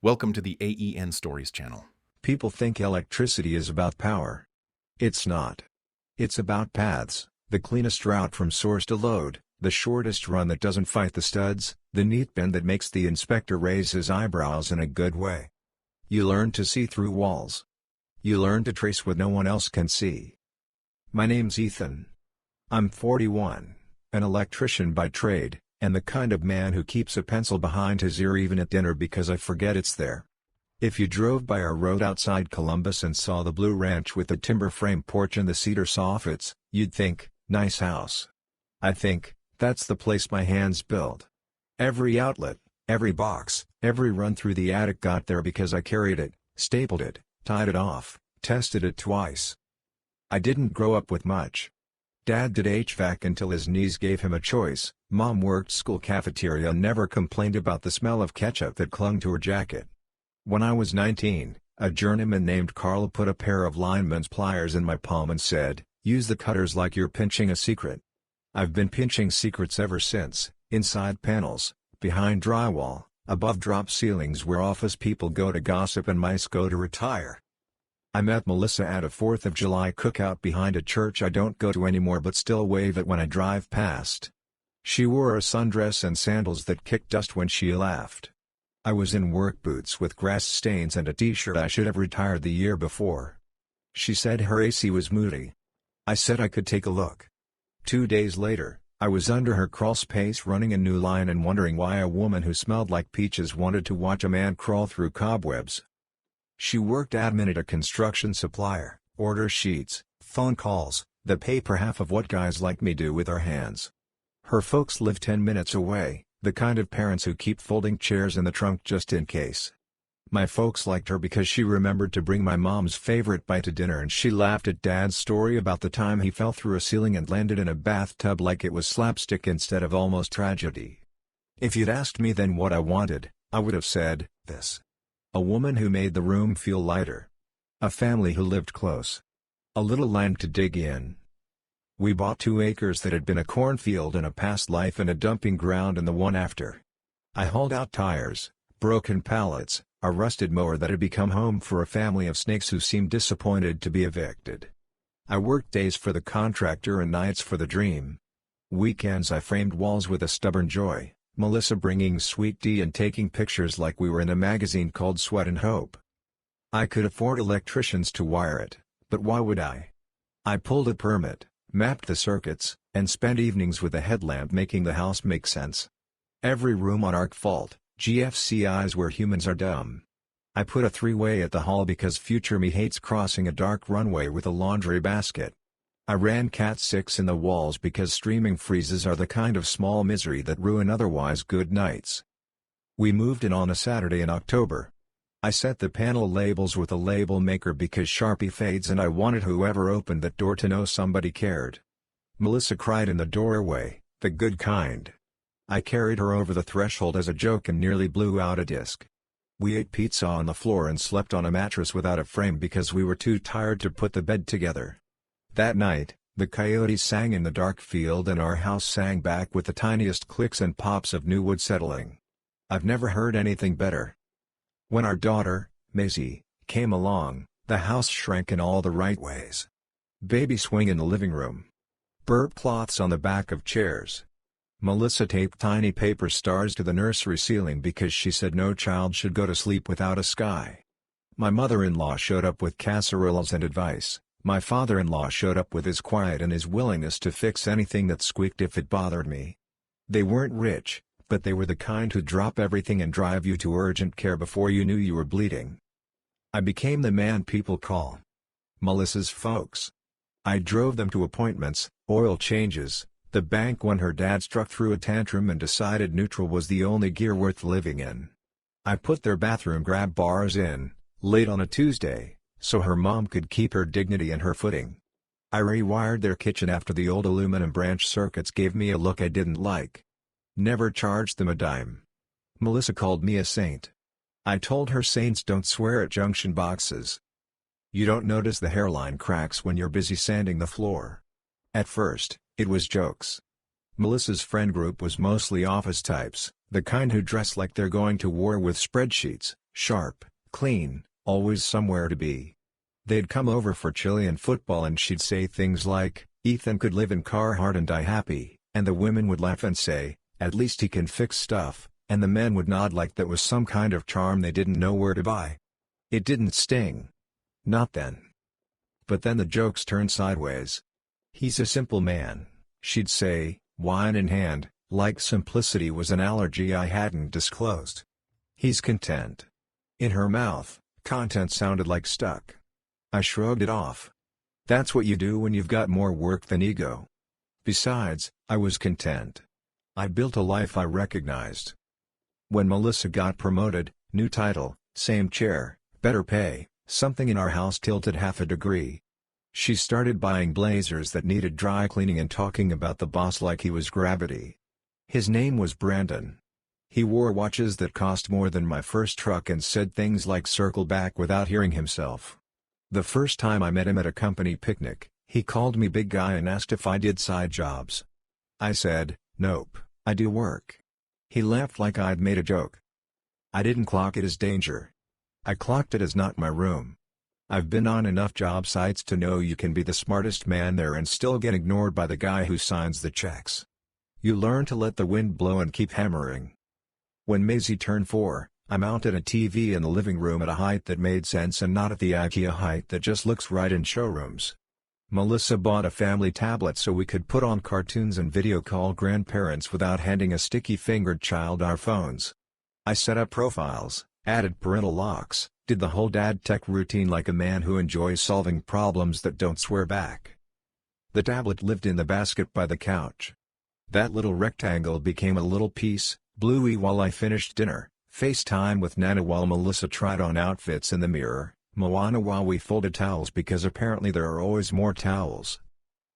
Welcome to the AEN Stories channel. People think electricity is about power. It's not. It's about paths, the cleanest route from source to load, the shortest run that doesn't fight the studs, the neat bend that makes the inspector raise his eyebrows in a good way. You learn to see through walls. You learn to trace what no one else can see. My name's Ethan. I'm 41, an electrician by trade, and the kind of man who keeps a pencil behind his ear even at dinner because I forget it's there. If you drove by our road outside Columbus and saw the blue ranch with the timber frame porch and the cedar soffits, you'd think, nice house. I think, that's the place my hands built. Every outlet, every box, every run through the attic got there because I carried it, stapled it, tied it off, tested it twice. I didn't grow up with much. Dad did HVAC until his knees gave him a choice. Mom worked school cafeteria and never complained about the smell of ketchup that clung to her jacket. When I was 19, a journeyman named Carl put a pair of lineman's pliers in my palm and said, "Use the cutters like you're pinching a secret." I've been pinching secrets ever since, inside panels, behind drywall, above drop ceilings where office people go to gossip and mice go to retire. I met Melissa at a 4th of July cookout behind a church I don't go to anymore but still wave at when I drive past. She wore a sundress and sandals that kicked dust when she laughed. I was in work boots with grass stains and a t-shirt I should have retired the year before. She said her AC was moody. I said I could take a look. 2 days later, I was under her crawl space running a new line and wondering why a woman who smelled like peaches wanted to watch a man crawl through cobwebs. She worked admin at a construction supplier, order sheets, phone calls, the paper half of what guys like me do with our hands. Her folks live 10 minutes away, the kind of parents who keep folding chairs in the trunk just in case. My folks liked her because she remembered to bring my mom's favorite bite to dinner and she laughed at Dad's story about the time he fell through a ceiling and landed in a bathtub like it was slapstick instead of almost tragedy. If you'd asked me then what I wanted, I would have said, this. A woman who made the room feel lighter. A family who lived close. A little land to dig in. We bought 2 acres that had been a cornfield in a past life and a dumping ground in the one after. I hauled out tires, broken pallets, a rusted mower that had become home for a family of snakes who seemed disappointed to be evicted. I worked days for the contractor and nights for the dream. Weekends I framed walls with a stubborn joy, Melissa bringing sweet tea and taking pictures like we were in a magazine called Sweat and Hope. I could afford electricians to wire it, but why would I? I pulled a permit, mapped the circuits, and spent evenings with a headlamp making the house make sense. Every room on arc fault, GFCIs where humans are dumb. I put a 3-way at the hall because future me hates crossing a dark runway with a laundry basket. I ran Cat 6 in the walls because streaming freezes are the kind of small misery that ruin otherwise good nights. We moved in on a Saturday in October. I set the panel labels with a label maker because Sharpie fades and I wanted whoever opened that door to know somebody cared. Melissa cried in the doorway, the good kind. I carried her over the threshold as a joke and nearly blew out a disc. We ate pizza on the floor and slept on a mattress without a frame because we were too tired to put the bed together. That night, the coyotes sang in the dark field and our house sang back with the tiniest clicks and pops of new wood settling. I've never heard anything better. When our daughter, Maisie, came along, the house shrank in all the right ways. Baby swing in the living room. Burp cloths on the back of chairs. Melissa taped tiny paper stars to the nursery ceiling because she said no child should go to sleep without a sky. My mother-in-law showed up with casseroles and advice. My father-in-law showed up with his quiet and his willingness to fix anything that squeaked if it bothered me. They weren't rich, but they were the kind who'd drop everything and drive you to urgent care before you knew you were bleeding. I became the man people call Melissa's folks. I drove them to appointments, oil changes, the bank when her dad struck through a tantrum and decided neutral was the only gear worth living in. I put their bathroom grab bars in, late on a Tuesday, so her mom could keep her dignity and her footing. I rewired their kitchen after the old aluminum branch circuits gave me a look I didn't like. Never charged them a dime. Melissa called me a saint. I told her saints don't swear at junction boxes. You don't notice the hairline cracks when you're busy sanding the floor. At first, it was jokes. Melissa's friend group was mostly office types, the kind who dress like they're going to war with spreadsheets, Sharp, clean, always somewhere to be. They'd come over for chili and football and she'd say things like, "Ethan could live in Carhartt and die happy," and the women would laugh and say, "At least he can fix stuff," and the men would nod like that was some kind of charm they didn't know where to buy. It didn't sting. Not then. But then the jokes turned sideways. "He's a simple man," she'd say, wine in hand, like simplicity was an allergy I hadn't disclosed. "He's content." In her mouth, content sounded like stuck. I shrugged it off. That's what you do when you've got more work than ego. Besides, I was content. I built a life I recognized. When Melissa got promoted, new title, same chair, better pay, something in our house tilted half a degree. She started buying blazers that needed dry cleaning and talking about the boss like he was gravity. His name was Brandon. He wore watches that cost more than my first truck and said things like "circle back" without hearing himself. The first time I met him at a company picnic, he called me big guy and asked if I did side jobs. I said, "Nope, I do work." He laughed like I'd made a joke. I didn't clock it as danger. I clocked it as not my room. I've been on enough job sites to know you can be the smartest man there and still get ignored by the guy who signs the checks. You learn to let the wind blow and keep hammering. When Maisie turned 4, I mounted a TV in the living room at a height that made sense and not at the IKEA height that just looks right in showrooms. Melissa bought a family tablet so we could put on cartoons and video call grandparents without handing a sticky-fingered child our phones. I set up profiles, added parental locks, did the whole dad tech routine like a man who enjoys solving problems that don't swear back. The tablet lived in the basket by the couch. That little rectangle became a little piece, Bluey while I finished dinner, FaceTime with Nana while Melissa tried on outfits in the mirror, Moana while we folded towels because apparently there are always more towels.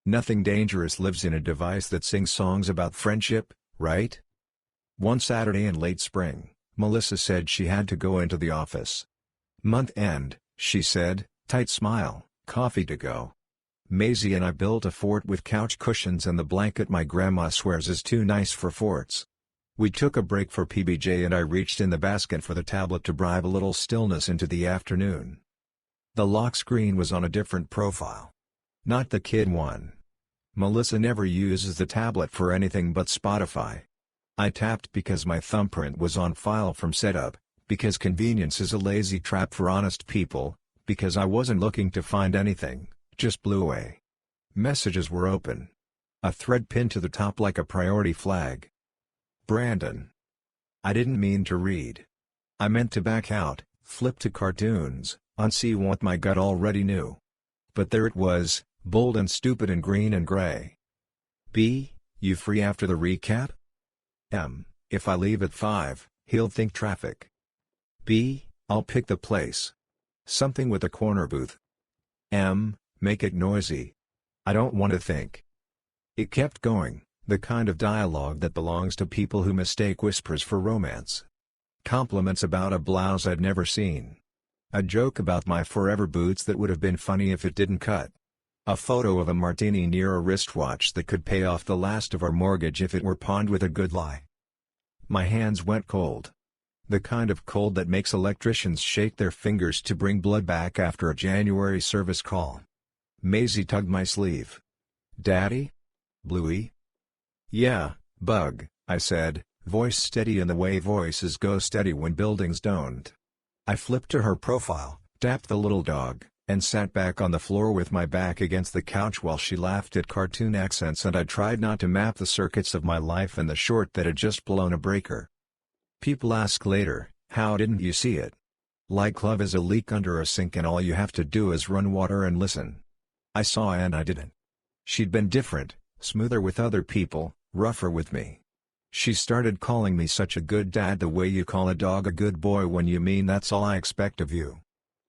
Nothing dangerous lives in a device that sings songs about friendship, right? One Saturday in late spring, Melissa said she had to go into the office. Month end, she said, tight smile, coffee to go. Maisie and I built a fort with couch cushions and the blanket my grandma swears is too nice for forts. We took a break for PBJ and I reached in the basket for the tablet to bribe a little stillness into the afternoon. The lock screen was on a different profile. Not the kid one. Melissa never uses the tablet for anything but Spotify. I tapped because my thumbprint was on file from setup, because convenience is a lazy trap for honest people, because I wasn't looking to find anything, just blew away. Messages were open. A thread pinned to the top like a priority flag. Brandon. I didn't mean to read. I meant to back out, flip to cartoons, unsee what my gut already knew. But there it was, bold and stupid and green and gray. B, you free after the recap? M, if I leave at 5, he'll think traffic. B, I'll pick the place. Something with a corner booth. M, make it noisy. I don't want to think. It kept going, the kind of dialogue that belongs to people who mistake whispers for romance. Compliments about a blouse I'd never seen. A joke about my forever boots that would have been funny if it didn't cut. A photo of a martini near a wristwatch that could pay off the last of our mortgage if it were pawned with a good lie. My hands went cold. The kind of cold that makes electricians shake their fingers to bring blood back after a January service call. Maisie tugged my sleeve. "Daddy? Bluey?" "Yeah, Bug," I said, voice steady in the way voices go steady when buildings don't. I flipped to her profile, tapped the little dog, and sat back on the floor with my back against the couch while she laughed at cartoon accents and I tried not to map the circuits of my life in the short that had just blown a breaker. People ask later, how didn't you see it? Like love is a leak under a sink and all you have to do is run water and listen. I saw and I didn't. She'd been different, smoother with other people, rougher with me. She started calling me such a good dad the way you call a dog a good boy when you mean that's all I expect of you.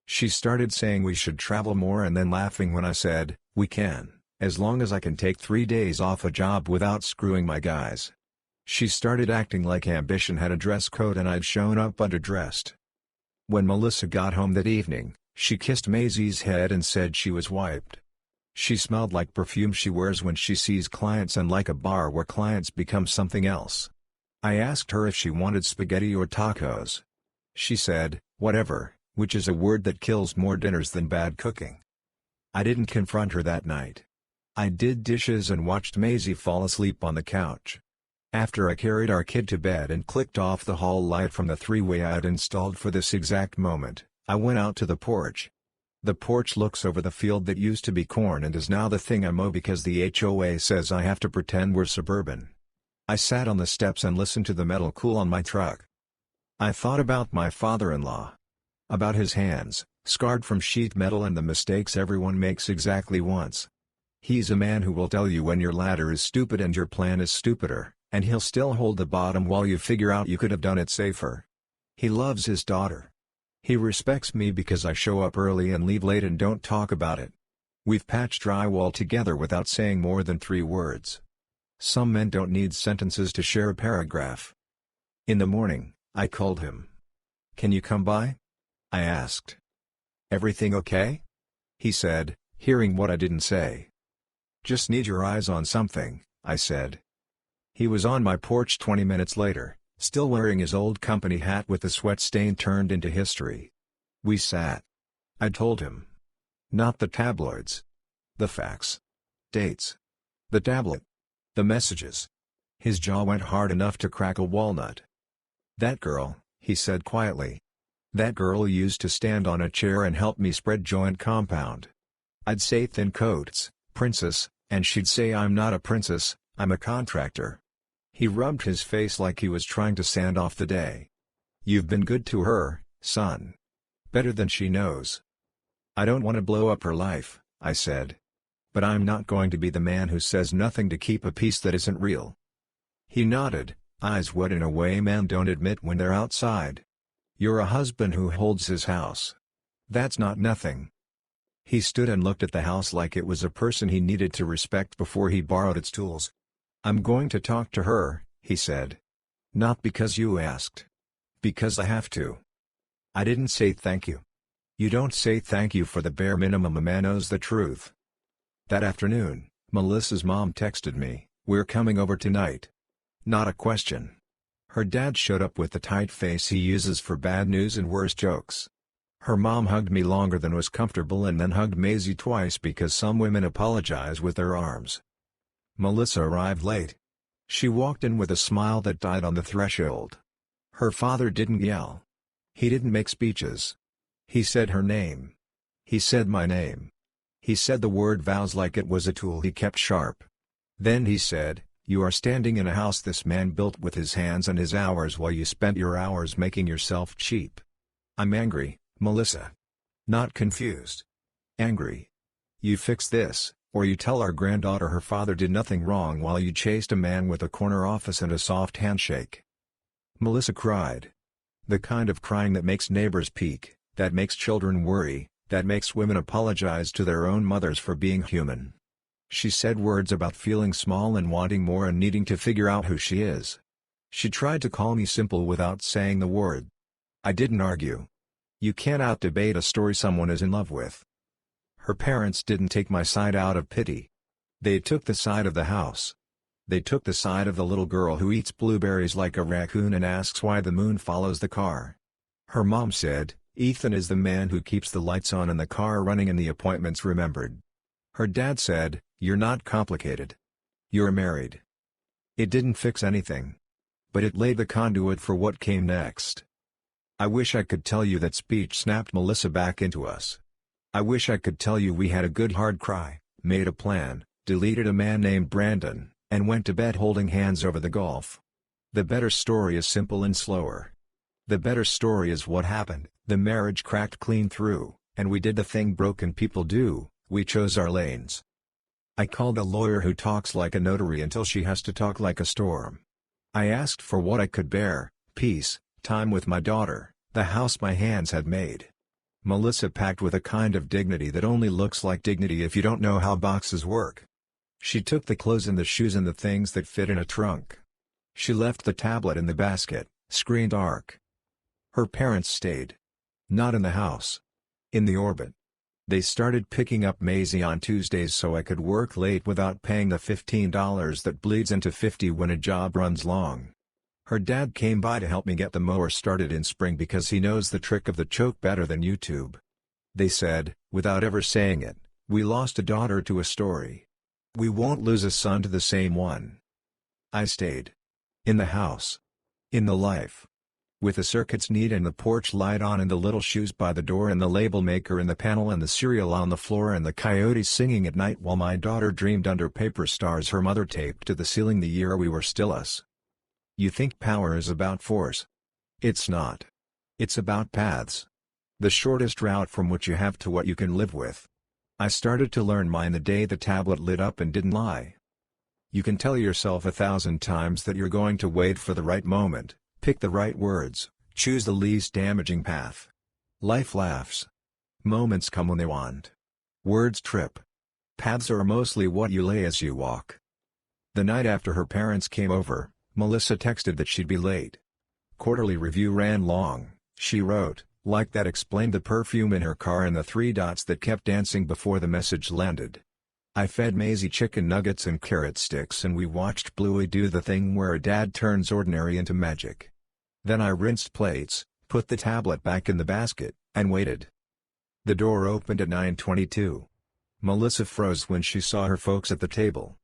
She started saying we should travel more and then laughing when I said, we can, as long as I can take 3 days off a job without screwing my guys. She started acting like ambition had a dress code and I'd shown up underdressed. When Melissa got home that evening, she kissed Maisie's head and said she was wiped. She smelled like perfume she wears when she sees clients and like a bar where clients become something else. I asked her if she wanted spaghetti or tacos. She said, Whatever, which is a word that kills more dinners than bad cooking. I didn't confront her that night. I did dishes and watched Maisie fall asleep on the couch. After I carried our kid to bed and clicked off the hall light from the three-way I had installed for this exact moment, I went out to the porch. The porch looks over the field that used to be corn and is now the thing I mow because the HOA says I have to pretend we're suburban. I sat on the steps and listened to the metal cool on my truck. I thought about my father-in-law. About his hands, scarred from sheet metal and the mistakes everyone makes exactly once. He's a man who will tell you when your ladder is stupid and your plan is stupider, and he'll still hold the bottom while you figure out you could have done it safer. He loves his daughter. He respects me because I show up early and leave late and don't talk about it. We've patched drywall together without saying more than 3 words. Some men don't need sentences to share a paragraph. In the morning, I called him. "Can you come by?" I asked. "Everything okay?" he said, hearing what I didn't say. "Just need your eyes on something," I said. He was on my porch 20 minutes later, still wearing his old company hat with the sweat stain turned into history. We sat. I told him. Not the tabloids. The facts. Dates. The tablet. The messages. His jaw went hard enough to crack a walnut. "That girl," he said quietly. "That girl used to stand on a chair and help me spread joint compound. I'd say thin coats, princess, and she'd say I'm not a princess, I'm a contractor." He rubbed his face like he was trying to sand off the day. "You've been good to her, son. Better than she knows." "I don't want to blow up her life," I said. "But I'm not going to be the man who says nothing to keep a peace that isn't real." He nodded, eyes wet in a way men don't admit when they're outside. "You're a husband who holds his house. That's not nothing." He stood and looked at the house like it was a person he needed to respect before he borrowed its tools. "I'm going to talk to her," he said. "Not because you asked. Because I have to." I didn't say thank you. You don't say thank you for the bare minimum a man knows the truth. That afternoon, Melissa's mom texted me, "We're coming over tonight." Not a question. Her dad showed up with the tight face he uses for bad news and worse jokes. Her mom hugged me longer than was comfortable and then hugged Maisie twice because some women apologize with their arms. Melissa arrived late. She walked in with a smile that died on the threshold. Her father didn't yell. He didn't make speeches. He said her name. He said my name. He said the word vows like it was a tool he kept sharp. Then he said, "You are standing in a house this man built with his hands and his hours while you spent your hours making yourself cheap." I'm angry, Melissa. Not confused. Angry. You fix this, or you tell our granddaughter her father did nothing wrong while you chased a man with a corner office and a soft handshake. Melissa cried. The kind of crying that makes neighbors peek, that makes children worry, that makes women apologize to their own mothers for being human. She said words about feeling small and wanting more and needing to figure out who she is. She tried to call me simple without saying the word. I didn't argue. You can't out-debate a story someone is in love with. Her parents didn't take my side out of pity. They took the side of the house. They took the side of the little girl who eats blueberries like a raccoon and asks why the moon follows the car. Her mom said, "Ethan is the man who keeps the lights on and the car running and the appointments remembered." Her dad said, "You're not complicated. You're married." It didn't fix anything. But it laid the conduit for what came next. I wish I could tell you that speech snapped Melissa back into us. I wish I could tell you we had a good hard cry, made a plan, deleted a man named Brandon, and went to bed holding hands over the gulf. The better story is simple and slower. The better story is what happened. The marriage cracked clean through, and we did the thing broken people do, we chose our lanes. I called a lawyer who talks like a notary until she has to talk like a storm. I asked for what I could bear, peace, time with my daughter, the house my hands had made. Melissa packed with a kind of dignity that only looks like dignity if you don't know how boxes work. She took the clothes and the shoes and the things that fit in a trunk. She left the tablet in the basket, screen dark. Her parents stayed. Not in the house. In the orbit. They started picking up Maisie on Tuesdays so I could work late without paying the $15 that bleeds into $50 when a job runs long. Her dad came by to help me get the mower started in spring because he knows the trick of the choke better than YouTube. They said, without ever saying it, we lost a daughter to a story. We won't lose a son to the same one. I stayed. In the house. In the life. With the circuits neat and the porch light on and the little shoes by the door and the label maker in the panel and the cereal on the floor and the coyotes singing at night while my daughter dreamed under paper stars her mother taped to the ceiling the year we were still us. You think power is about force. It's not. It's about paths. The shortest route from what you have to what you can live with. I started to learn mine the day the tablet lit up and didn't lie. You can tell yourself 1,000 times that you're going to wait for the right moment, pick the right words, choose the least damaging path. Life laughs. Moments come when they want. Words trip. Paths are mostly what you lay as you walk. The night after her parents came over, Melissa texted that she'd be late. Quarterly review ran long, she wrote, like that explained the perfume in her car and the 3 dots that kept dancing before the message landed. I fed Maisie chicken nuggets and carrot sticks and we watched Bluey do the thing where a dad turns ordinary into magic. Then I rinsed plates, put the tablet back in the basket, and waited. The door opened at 9:22. Melissa froze when she saw her folks at the table.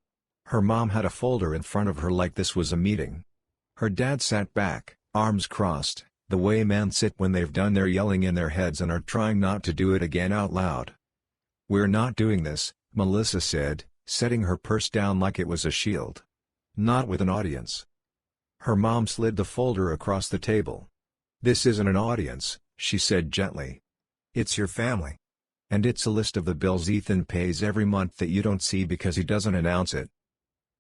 Her mom had a folder in front of her like this was a meeting. Her dad sat back, arms crossed, the way men sit when they've done their yelling in their heads and are trying not to do it again out loud. "We're not doing this," Melissa said, setting her purse down like it was a shield. "Not with an audience." Her mom slid the folder across the table. "This isn't an audience," she said gently. "It's your family. And it's a list of the bills Ethan pays every month that you don't see because he doesn't announce it.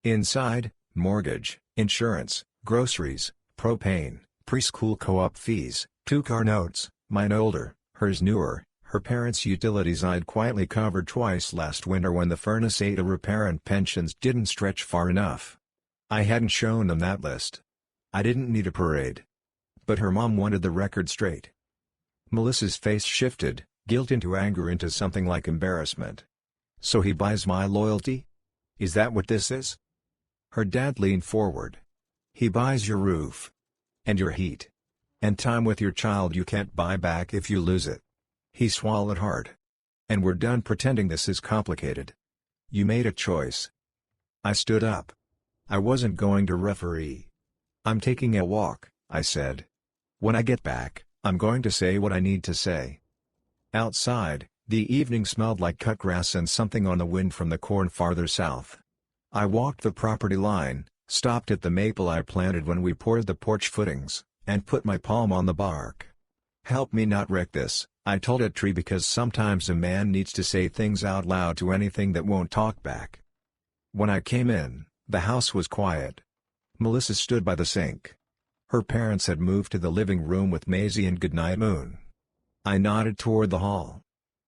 Inside, mortgage, insurance, groceries, propane, preschool co-op fees, 2 car notes, mine older, hers newer, her parents' utilities I'd quietly covered twice last winter when the furnace ate a repair and pensions didn't stretch far enough. I hadn't shown them that list. I didn't need a parade. But her mom wanted the record straight. Melissa's face shifted, guilt into anger into something like embarrassment. "So he buys my loyalty? Is that what this is?" Her dad leaned forward. "He buys your roof. And your heat. And time with your child you can't buy back if you lose it." He swallowed hard. "And we're done pretending this is complicated. You made a choice." I stood up. I wasn't going to referee. "I'm taking a walk," I said. "When I get back, I'm going to say what I need to say." Outside, the evening smelled like cut grass and something on the wind from the corn farther south. I walked the property line, stopped at the maple I planted when we poured the porch footings, and put my palm on the bark. "Help me not wreck this," I told a tree, because sometimes a man needs to say things out loud to anything that won't talk back. When I came in, the house was quiet. Melissa stood by the sink. Her parents had moved to the living room with Maisie and Goodnight Moon. I nodded toward the hall.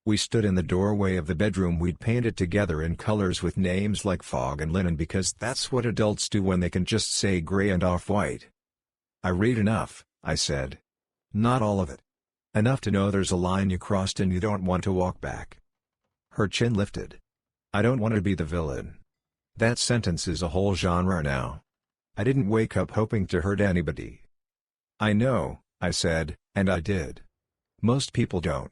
We stood in the doorway of the bedroom we'd painted together in colors with names like fog and linen because that's what adults do when they can just say gray and off-white. "I read enough," I said. "Not all of it. Enough to know there's a line you crossed and you don't want to walk back." Her chin lifted. "I don't want to be the villain." That sentence is a whole genre now. I didn't wake up hoping to hurt anybody. "I know," I said, and I did. Most people don't.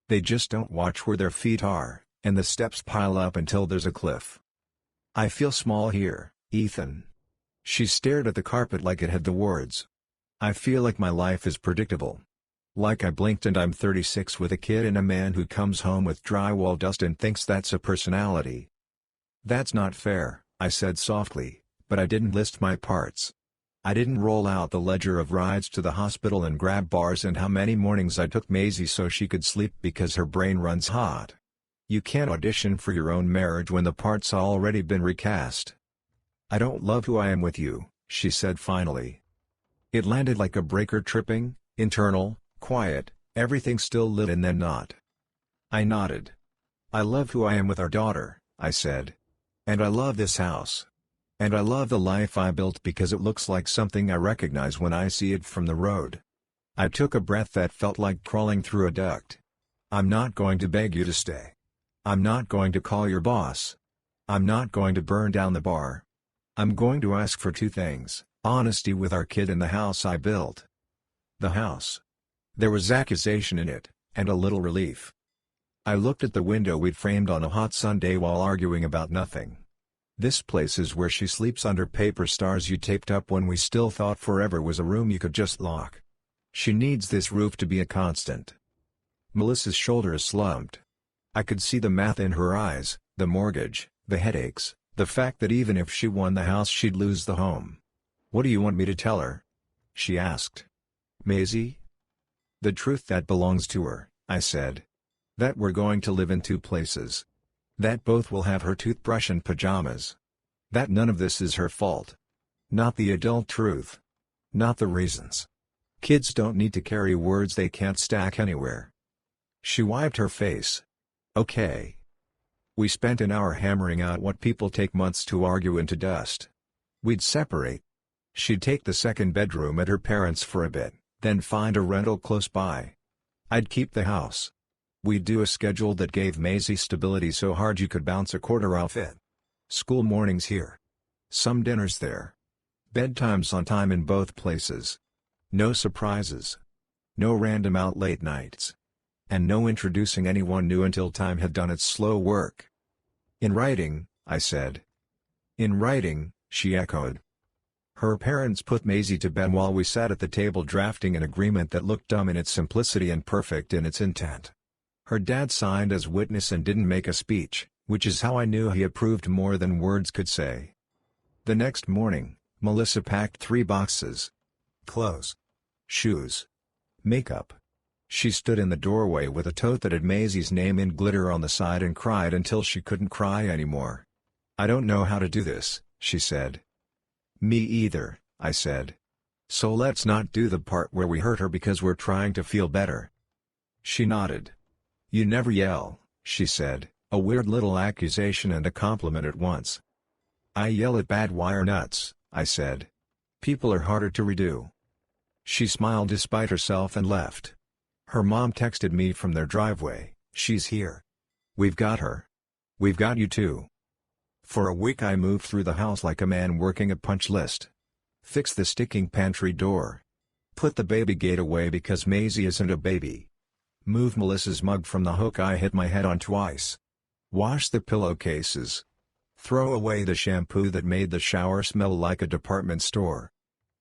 They just don't watch where their feet are, and the steps pile up until there's a cliff. "I feel small here, Ethan." She stared at the carpet like it had the words. "I feel like my life is predictable. Like I blinked and I'm 36 with a kid and a man who comes home with drywall dust and thinks that's a personality." "That's not fair," I said softly, but I didn't list my parts. I didn't roll out the ledger of rides to the hospital and grab bars and how many mornings I took Maisie so she could sleep because her brain runs hot. You can't audition for your own marriage when the part's already been recast. "I don't love who I am with you," she said finally. It landed like a breaker tripping, internal, quiet, everything still lit and then not. I nodded. "I love who I am with our daughter," I said. "And I love this house. And I love the life I built because it looks like something I recognize when I see it from the road." I took a breath that felt like crawling through a duct. "I'm not going to beg you to stay. I'm not going to call your boss. I'm not going to burn down the bar. I'm going to ask for 2 things, Honesty with our kid and the house I built. The house. There was accusation in it, and a little relief. I looked at the window we'd framed on a hot Sunday while arguing about nothing. This place is where she sleeps under paper stars you taped up when we still thought forever was a room you could just lock. She needs this roof to be a constant. Melissa's shoulders slumped. I could see the math in her eyes, the mortgage, the headaches, the fact that even if she won the house she'd lose the home. "What do you want me to tell her?" she asked. "Maisie?" "The truth that belongs to her," I said. "That we're going to live in two places. That both will have her toothbrush and pajamas. That none of this is her fault. Not the adult truth. Not the reasons. Kids don't need to carry words they can't stack anywhere." She wiped her face. "Okay." We spent an hour hammering out what people take months to argue into dust. We'd separate. She'd take the second bedroom at her parents' for a bit, then find a rental close by. I'd keep the house. We'd do a schedule that gave Maisie stability so hard you could bounce a quarter off it. School mornings here. Some dinners there. Bedtimes on time in both places. No surprises. No random out late nights. And no introducing anyone new until time had done its slow work. "In writing," I said. "In writing," she echoed. Her parents put Maisie to bed while we sat at the table drafting an agreement that looked dumb in its simplicity and perfect in its intent. Her dad signed as witness and didn't make a speech, which is how I knew he approved more than words could say. The next morning, Melissa packed 3 boxes. Clothes. Shoes. Makeup. She stood in the doorway with a tote that had Maisie's name in glitter on the side and cried until she couldn't cry anymore. "I don't know how to do this," she said. "Me either," I said. "So let's not do the part where we hurt her because we're trying to feel better." She nodded. "You never yell," she said, a weird little accusation and a compliment at once. "I yell at bad wire nuts," I said. "People are harder to redo." She smiled despite herself and left. Her mom texted me from their driveway, "She's here. We've got her. We've got you too." For a week I moved through the house like a man working a punch list. Fix the sticking pantry door. Put the baby gate away because Maisie isn't a baby. Move Melissa's mug from the hook I hit my head on twice. Wash the pillowcases. Throw away the shampoo that made the shower smell like a department store.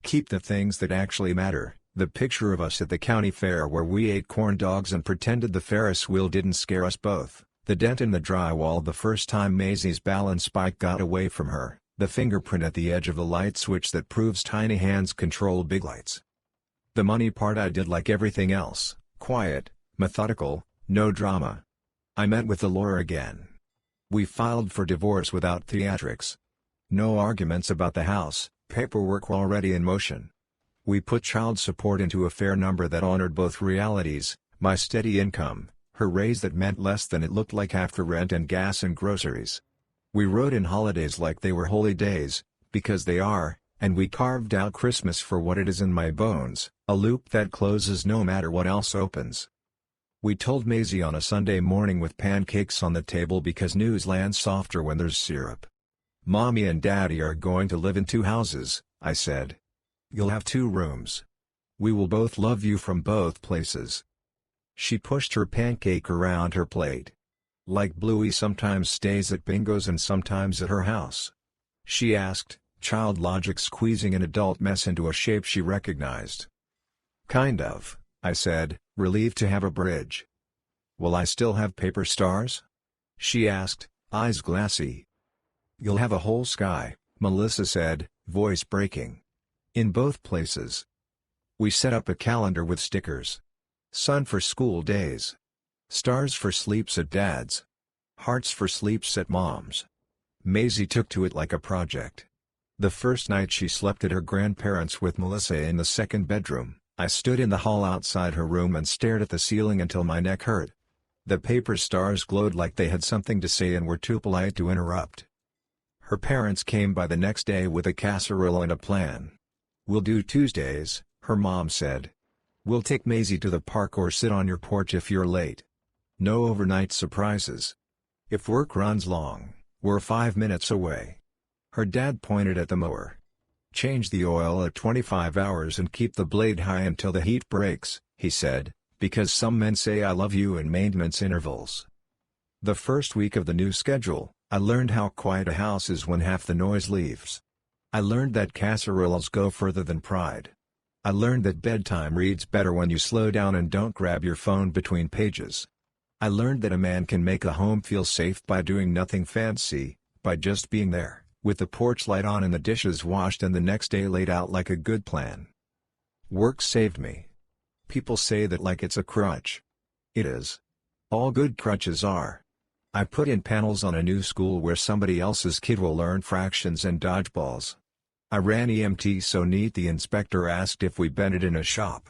Keep the things that actually matter, the picture of us at the county fair where we ate corn dogs and pretended the Ferris wheel didn't scare us both, the dent in the drywall the first time Maisie's balance spike got away from her, the fingerprint at the edge of the light switch that proves tiny hands control big lights. The money part I did like everything else, quiet, methodical, no drama. I met with the lawyer again. We filed for divorce without theatrics. No arguments about the house, paperwork already in motion. We put child support into a fair number that honored both realities, my steady income, her raise that meant less than it looked like after rent and gas and groceries. We wrote in holidays like they were holy days, because they are, and we carved out Christmas for what it is in my bones, a loop that closes no matter what else opens. We told Maisie on a Sunday morning with pancakes on the table because news lands softer when there's syrup. "Mommy and Daddy are going to live in 2 houses," I said. "You'll have 2 rooms. We will both love you from both places." She pushed her pancake around her plate. "Like Bluey sometimes stays at Bingo's and sometimes at her house?" she asked, child logic squeezing an adult mess into a shape she recognized. "Kind of," I said, relieved to have a bridge. "Will I still have paper stars?" she asked, eyes glassy. "You'll have a whole sky," Melissa said, voice breaking. "In both places." We set up a calendar with stickers. Sun for school days. Stars for sleeps at Dad's. Hearts for sleeps at Mom's. Maisie took to it like a project. The first night she slept at her grandparents' with Melissa in the second bedroom, I stood in the hall outside her room and stared at the ceiling until my neck hurt. The paper stars glowed like they had something to say and were too polite to interrupt. Her parents came by the next day with a casserole and a plan. "We'll do Tuesdays," her mom said. "We'll take Maisie to the park or sit on your porch if you're late. No overnight surprises. If work runs long, we're 5 minutes away." Her dad pointed at the mower. Change the oil at 25 hours and keep the blade high until the heat breaks, he said, because some men say I love you in maintenance intervals. The first week of the new schedule, I learned how quiet a house is when half the noise leaves. I learned that casseroles go further than pride. I learned that bedtime reads better when you slow down and don't grab your phone between pages. I learned that a man can make a home feel safe by doing nothing fancy, by just being there, with the porch light on and the dishes washed and the next day laid out like a good plan. Work saved me. People say that like it's a crutch. It is. All good crutches are. I put in panels on a new school where somebody else's kid will learn fractions and dodgeballs. I ran EMT so neat the inspector asked if we bent it in a shop.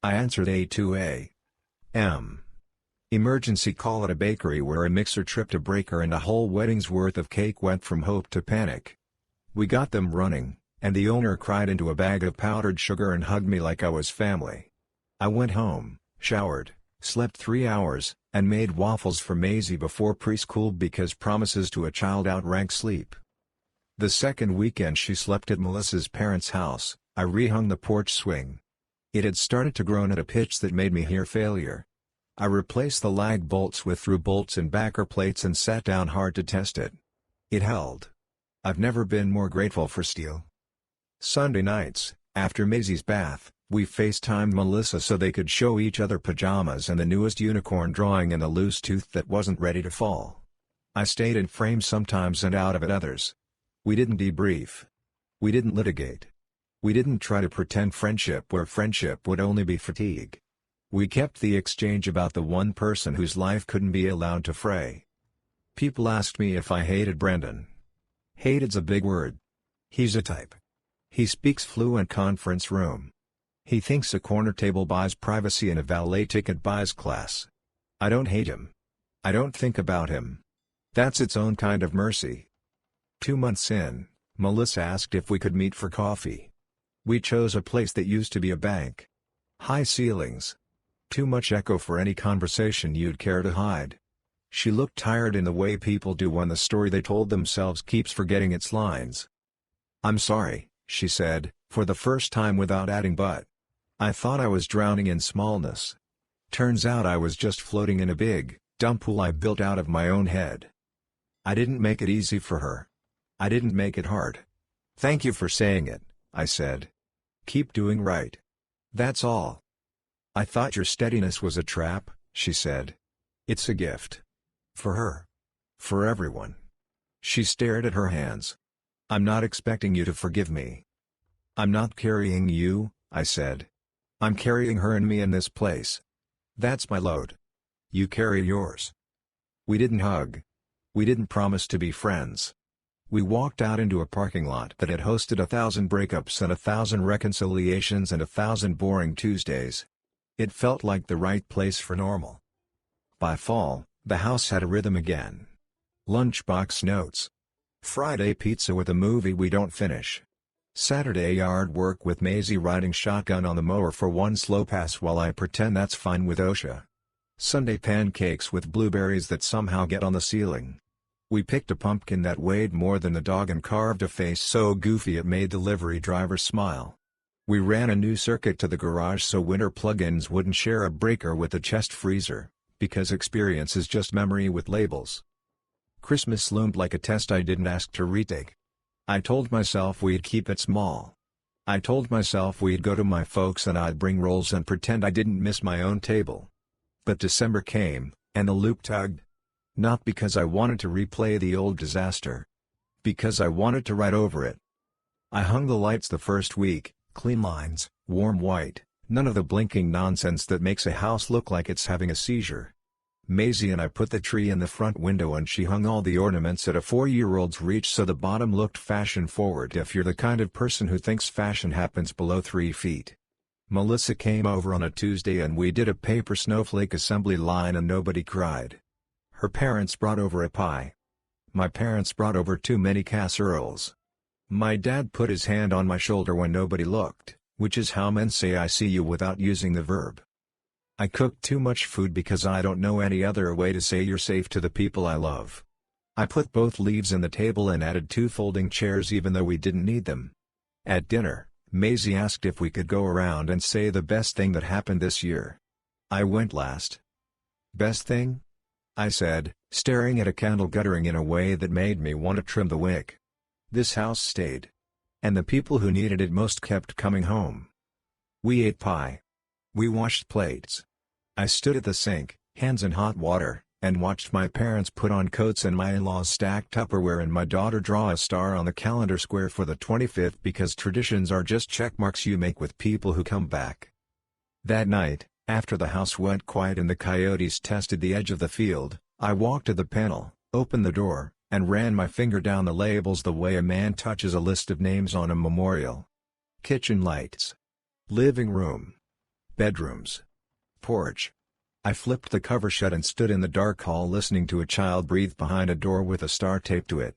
I answered A2A. M. Emergency call at a bakery where a mixer tripped a breaker and a whole wedding's worth of cake went from hope to panic. We got them running, and the owner cried into a bag of powdered sugar and hugged me like I was family. I went home, showered, slept 3 hours, and made waffles for Maisie before preschool because promises to a child outrank sleep. The second weekend she slept at Melissa's parents' house, I rehung the porch swing. It had started to groan at a pitch that made me hear failure. I replaced the lag bolts with through bolts and backer plates and sat down hard to test it. It held. I've never been more grateful for steel. Sunday nights, after Maisie's bath, we FaceTimed Melissa so they could show each other pajamas and the newest unicorn drawing in a loose tooth that wasn't ready to fall. I stayed in frame sometimes and out of it others. We didn't debrief. We didn't litigate. We didn't try to pretend friendship where friendship would only be fatigue. We kept the exchange about the one person whose life couldn't be allowed to fray. People asked me if I hated Brendan. Hated's a big word. He's a type. He speaks fluent conference room. He thinks a corner table buys privacy and a valet ticket buys class. I don't hate him. I don't think about him. That's its own kind of mercy. 2 months in, Melissa asked if we could meet for coffee. We chose a place that used to be a bank. High ceilings. Too much echo for any conversation you'd care to hide. She looked tired in the way people do when the story they told themselves keeps forgetting its lines. "I'm sorry," she said, for the first time without adding but. I thought I was drowning in smallness. Turns out I was just floating in a big, dumb pool I built out of my own head. I didn't make it easy for her. I didn't make it hard. "Thank you for saying it," I said. "Keep doing right. That's all." "I thought your steadiness was a trap," she said. "It's a gift. For her. For everyone." She stared at her hands. "I'm not expecting you to forgive me." "I'm not carrying you," I said. "I'm carrying her and me in this place. That's my load. You carry yours." We didn't hug. We didn't promise to be friends. We walked out into a parking lot that had hosted 1,000 breakups and 1,000 reconciliations and 1,000 boring Tuesdays. It felt like the right place for normal. By fall, the house had a rhythm again. Lunchbox notes. Friday pizza with a movie we don't finish. Saturday yard work with Maisie riding shotgun on the mower for one slow pass while I pretend that's fine with OSHA. Sunday pancakes with blueberries that somehow get on the ceiling. We picked a pumpkin that weighed more than the dog and carved a face so goofy it made the delivery driver smile. We ran a new circuit to the garage so winter plug-ins wouldn't share a breaker with the chest freezer, because experience is just memory with labels. Christmas loomed like a test I didn't ask to retake. I told myself we'd keep it small. I told myself we'd go to my folks and I'd bring rolls and pretend I didn't miss my own table. But December came, and the loop tugged. Not because I wanted to replay the old disaster. Because I wanted to write over it. I hung the lights the first week, clean lines, warm white, none of the blinking nonsense that makes a house look like it's having a seizure. Maisie and I put the tree in the front window and she hung all the ornaments at a 4-year-old's reach so the bottom looked fashion-forward if you're the kind of person who thinks fashion happens below 3 feet. Melissa came over on a Tuesday and we did a paper snowflake assembly line and nobody cried. Her parents brought over a pie. My parents brought over too many casseroles. My dad put his hand on my shoulder when nobody looked, which is how men say I see you without using the verb. I cooked too much food because I don't know any other way to say you're safe to the people I love. I put both leaves in the table and added 2 folding chairs even though we didn't need them. At dinner, Maisie asked if we could go around and say the best thing that happened this year. I went last. Best thing? I said, staring at a candle guttering in a way that made me want to trim the wick. This house stayed. And the people who needed it most kept coming home. We ate pie. We washed plates. I stood at the sink, hands in hot water, and watched my parents put on coats and my in-laws stack Tupperware and my daughter draw a star on the calendar square for the 25th because traditions are just check marks you make with people who come back. That night, after the house went quiet and the coyotes tested the edge of the field, I walked to the panel, opened the door, and ran my finger down the labels the way a man touches a list of names on a memorial. Kitchen lights. Living room. Bedrooms. Porch. I flipped the cover shut and stood in the dark hall listening to a child breathe behind a door with a star taped to it.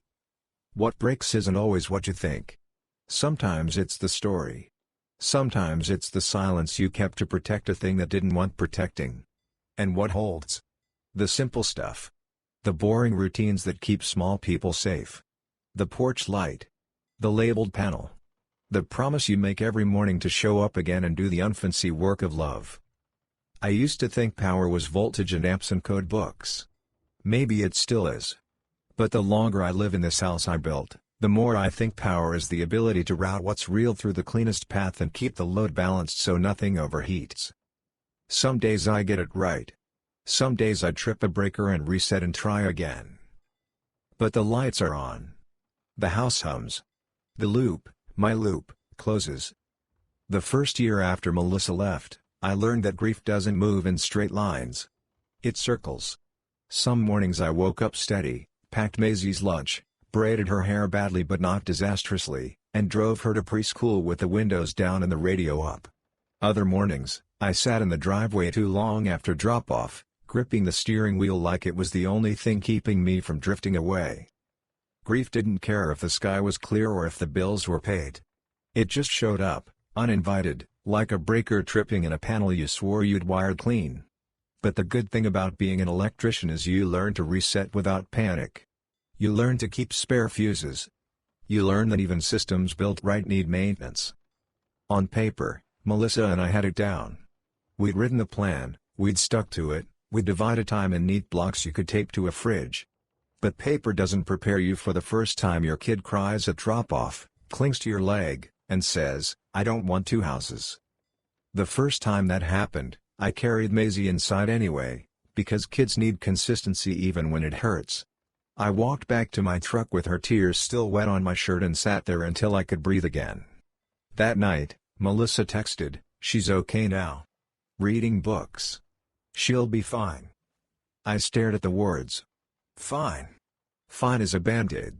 What breaks isn't always what you think. Sometimes it's the story. Sometimes it's the silence you kept to protect a thing that didn't want protecting. And what holds? The simple stuff. The boring routines that keep small people safe. The porch light. The labeled panel. The promise you make every morning to show up again and do the unfancy work of love. I used to think power was voltage and amps and code books. Maybe it still is. But the longer I live in this house I built, the more I think power is the ability to route what's real through the cleanest path and keep the load balanced so nothing overheats. Some days I get it right. Some days I trip a breaker and reset and try again. But the lights are on. The house hums. The loop, my loop, closes. The first year after Melissa left, I learned that grief doesn't move in straight lines. It circles. Some mornings I woke up steady, packed Maisie's lunch, braided her hair badly but not disastrously, and drove her to preschool with the windows down and the radio up. Other mornings, I sat in the driveway too long after drop-off, gripping the steering wheel like it was the only thing keeping me from drifting away. Grief didn't care if the sky was clear or if the bills were paid. It just showed up, uninvited, like a breaker tripping in a panel you swore you'd wired clean. But the good thing about being an electrician is you learn to reset without panic. You learn to keep spare fuses. You learn that even systems built right need maintenance. On paper, Melissa and I had it down. We'd written the plan, we'd stuck to it, we'd divided time in neat blocks you could tape to a fridge. But paper doesn't prepare you for the first time your kid cries at drop-off, clings to your leg, and says, "I don't want two houses." The first time that happened, I carried Maisie inside anyway, because kids need consistency even when it hurts. I walked back to my truck with her tears still wet on my shirt and sat there until I could breathe again. That night, Melissa texted, "She's okay now. Reading books. She'll be fine." I stared at the words. Fine. Fine is a band-aid.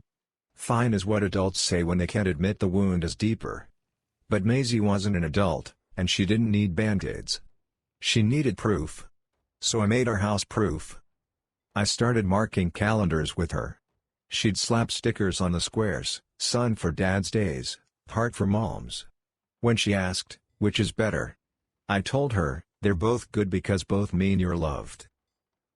Fine is what adults say when they can't admit the wound is deeper. But Maisie wasn't an adult, and she didn't need band-aids. She needed proof. So I made our house proof. I started marking calendars with her. She'd slap stickers on the squares, sun for dad's days, heart for mom's. When she asked, which is better? I told her, they're both good because both mean you're loved.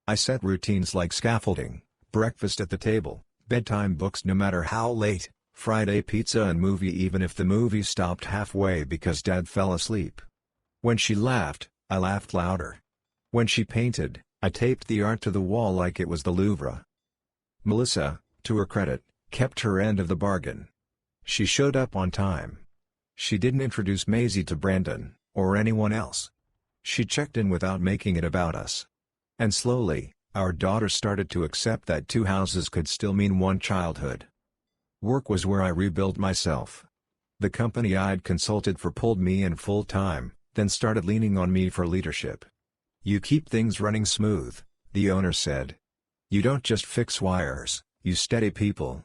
I set routines like scaffolding, breakfast at the table, bedtime books no matter how late, Friday pizza and movie even if the movie stopped halfway because dad fell asleep. When she laughed, I laughed louder. When she painted, I taped the art to the wall like it was the Louvre. Melissa, to her credit, kept her end of the bargain. She showed up on time. She didn't introduce Maisie to Brandon, or anyone else. She checked in without making it about us. And slowly, our daughter started to accept that two houses could still mean one childhood. Work was where I rebuilt myself. The company I'd consulted for pulled me in full-time, then started leaning on me for leadership. "You keep things running smooth," the owner said. "You don't just fix wires, you steady people."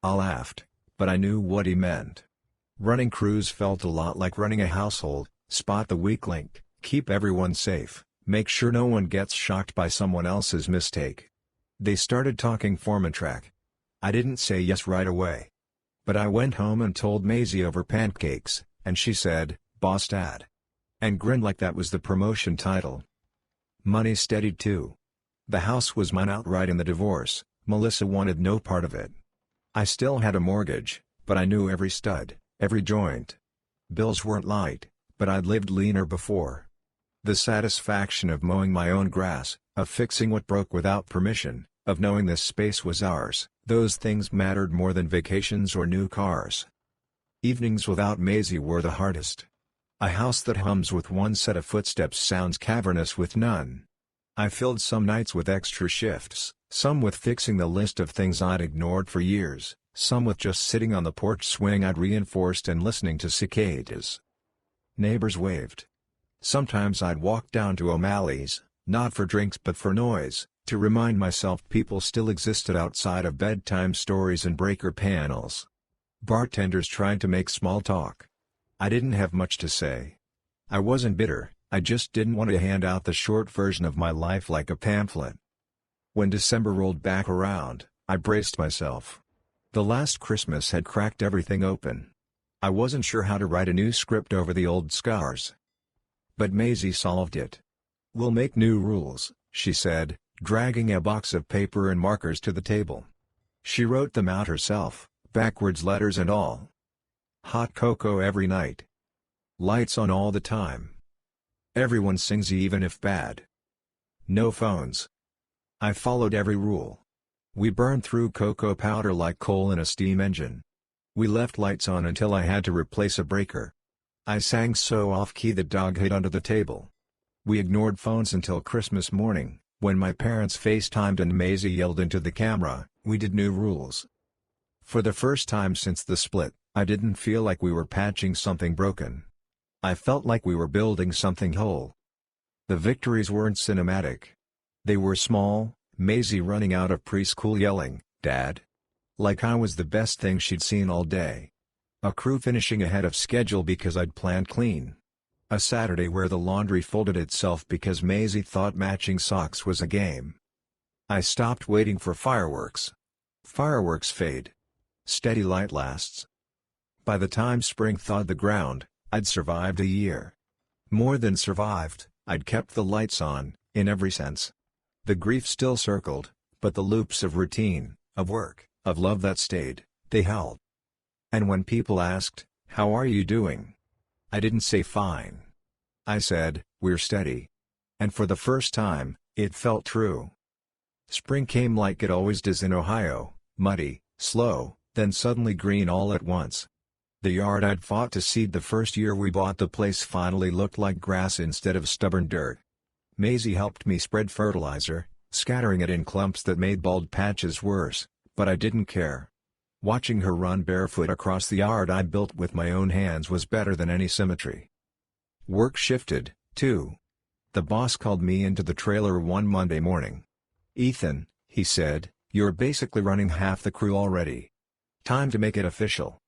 I laughed, but I knew what he meant. Running crews felt a lot like running a household: spot the weak link, keep everyone safe, make sure no one gets shocked by someone else's mistake. They started talking foreman track. I didn't say yes right away. But I went home and told Maisie over pancakes, and she said, "Boss Dad." And grinned like that was the promotion title. Money steadied too. The house was mine outright in the divorce. Melissa wanted no part of it. I still had a mortgage, but I knew every stud. every joint. Bills weren't light, but I'd lived leaner before. The satisfaction of mowing my own grass, of fixing what broke without permission, of knowing this space was ours, those things mattered more than vacations or new cars. Evenings without Maisie were the hardest. A house that hums with one set of footsteps sounds cavernous with none. I filled some nights with extra shifts, some with fixing the list of things I'd ignored for years, some with just sitting on the porch swing I'd reinforced and listening to cicadas. Neighbors waved. Sometimes I'd walk down to O'Malley's, not for drinks but for noise, to remind myself people still existed outside of bedtime stories and breaker panels. Bartenders tried to make small talk. I didn't have much to say. I wasn't bitter, I just didn't want to hand out the short version of my life like a pamphlet. When December rolled back around, I braced myself. The last Christmas had cracked everything open. I wasn't sure how to write a new script over the old scars. But Maisie solved it. "We'll make new rules," she said, dragging a box of paper and markers to the table. She wrote them out herself, backwards letters and all. Hot cocoa every night. Lights on all the time. Everyone sings even if bad. No phones. I followed every rule. We burned through cocoa powder like coal in a steam engine. We left lights on until I had to replace a breaker. I sang so off-key that Dog hid under the table. We ignored phones until Christmas morning, when my parents FaceTimed and Maisie yelled into the camera. We did new rules. For the first time since the split, I didn't feel like we were patching something broken. I felt like we were building something whole. The victories weren't cinematic. They were small, Maisie running out of preschool yelling, "Dad!" like I was the best thing she'd seen all day. A crew finishing ahead of schedule because I'd planned clean. A Saturday where the laundry folded itself because Maisie thought matching socks was a game. I stopped waiting for fireworks. Fireworks fade. Steady light lasts. By the time spring thawed the ground, I'd survived a year. More than survived, I'd kept the lights on, in every sense. The grief still circled, but the loops of routine, of work, of love that stayed, they held. And when people asked, "How are you doing?" I didn't say fine. I said, "We're steady." And for the first time, it felt true. Spring came like it always does in Ohio, muddy, slow, then suddenly green all at once. The yard I'd fought to seed the first year we bought the place finally looked like grass instead of stubborn dirt. Maisie helped me spread fertilizer, scattering it in clumps that made bald patches worse, but I didn't care. Watching her run barefoot across the yard I built with my own hands was better than any symmetry. Work shifted, too. The boss called me into the trailer one Monday morning. "Ethan," he said, "you're basically running half the crew already. Time to make it official."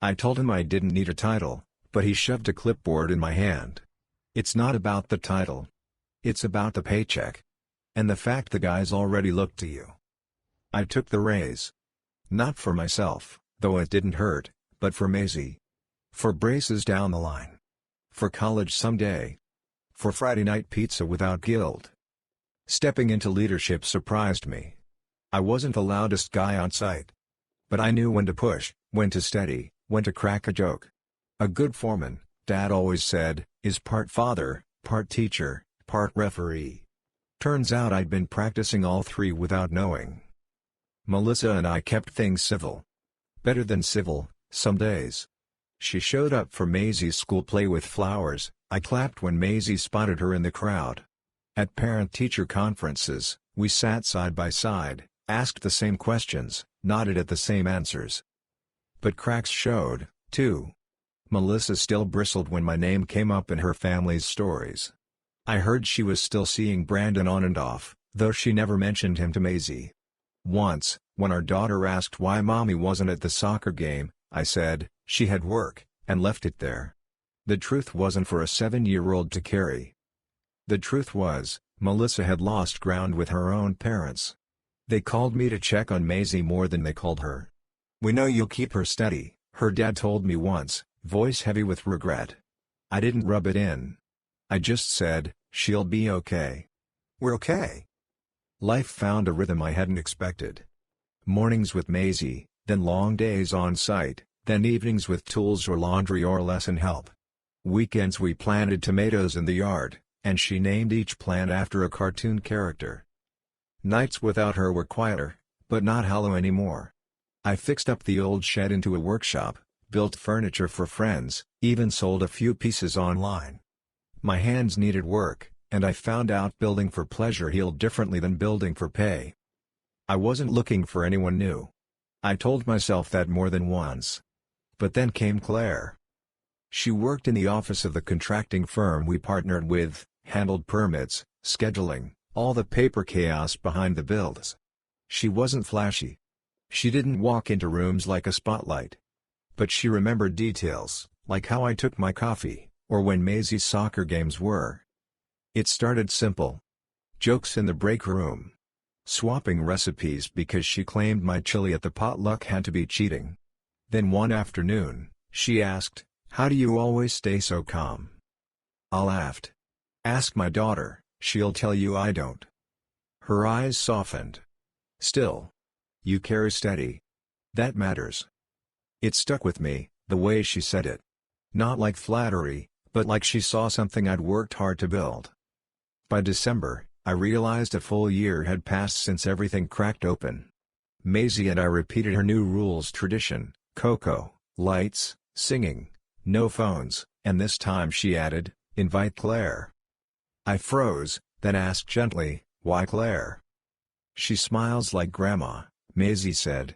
I told him I didn't need a title, but he shoved a clipboard in my hand. "It's not about the title. It's about the paycheck. And the fact the guys already look to you." I took the raise. Not for myself, though it didn't hurt, but for Maisie. For braces down the line. For college someday. For Friday night pizza without guilt. Stepping into leadership surprised me. I wasn't the loudest guy on site. But I knew when to push, when to steady, when to crack a joke. A good foreman, Dad always said, is part father, part teacher, part referee. Turns out I'd been practicing all three without knowing. Melissa and I kept things civil. Better than civil, some days. She showed up for Maisie's school play with flowers. I clapped when Maisie spotted her in the crowd. At parent-teacher conferences, we sat side by side, asked the same questions, nodded at the same answers. But cracks showed, too. Melissa still bristled when my name came up in her family's stories. I heard she was still seeing Brandon on and off, though she never mentioned him to Maisie. Once, when our daughter asked why Mommy wasn't at the soccer game, I said, she had work, and left it there. The truth wasn't for a 7-year-old to carry. The truth was, Melissa had lost ground with her own parents. They called me to check on Maisie more than they called her. "We know you'll keep her steady," her dad told me once, voice heavy with regret. I didn't rub it in. I just said, "She'll be okay." "We're okay." Life found a rhythm I hadn't expected. Mornings with Maisie, then long days on site, Then evenings with tools or laundry or lesson help. Weekends we planted tomatoes in the yard, and she named each plant after a cartoon character. Nights without her were quieter, but not hollow anymore. I fixed up the old shed into a workshop, built furniture for friends, even sold a few pieces online. My hands needed work, and I found out building for pleasure healed differently than building for pay. I wasn't looking for anyone new. I told myself that more than once. But then came Claire. She worked in the office of the contracting firm we partnered with, handled permits, scheduling, all the paper chaos behind the builds. She wasn't flashy. She didn't walk into rooms like a spotlight. But she remembered details, like how I took my coffee, or when Maisie's soccer games were. It started simple. Jokes in the break room. Swapping recipes because she claimed my chili at the potluck had to be cheating. Then one afternoon, she asked, "How do you always stay so calm?" I laughed. "Ask my daughter, she'll tell you I don't." Her eyes softened. "Still. You carry steady. That matters." It stuck with me, the way she said it. Not like flattery, but like she saw something I'd worked hard to build. By December, I realized a full year had passed since everything cracked open. Maisie and I repeated her new rules tradition: cocoa, lights, singing, no phones, and this time she added, invite Claire. I froze, then asked gently, "Why Claire?" "She smiles like Grandma," Maisie said.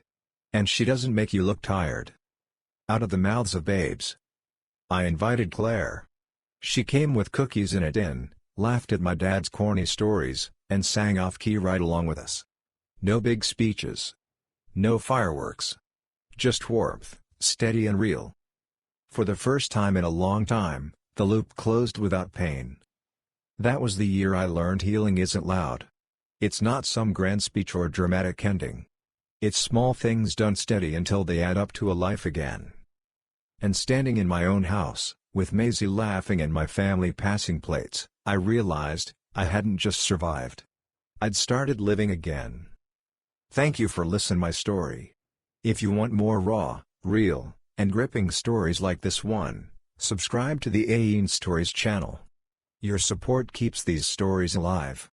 "And she doesn't make you look tired." Out of the mouths of babes. I invited Claire. She came with cookies in a tin, laughed at my dad's corny stories, and sang off-key right along with us. No big speeches. No fireworks. Just warmth, steady and real. For the first time in a long time, the loop closed without pain. That was the year I learned healing isn't loud. It's not some grand speech or dramatic ending. It's small things done steady until they add up to a life again. And standing in my own house, with Maisie laughing and my family passing plates, I realized, I hadn't just survived. I'd started living again. Thank you for listening my story. If you want more raw, real, and gripping stories like this one, subscribe to the AEN Stories channel. Your support keeps these stories alive.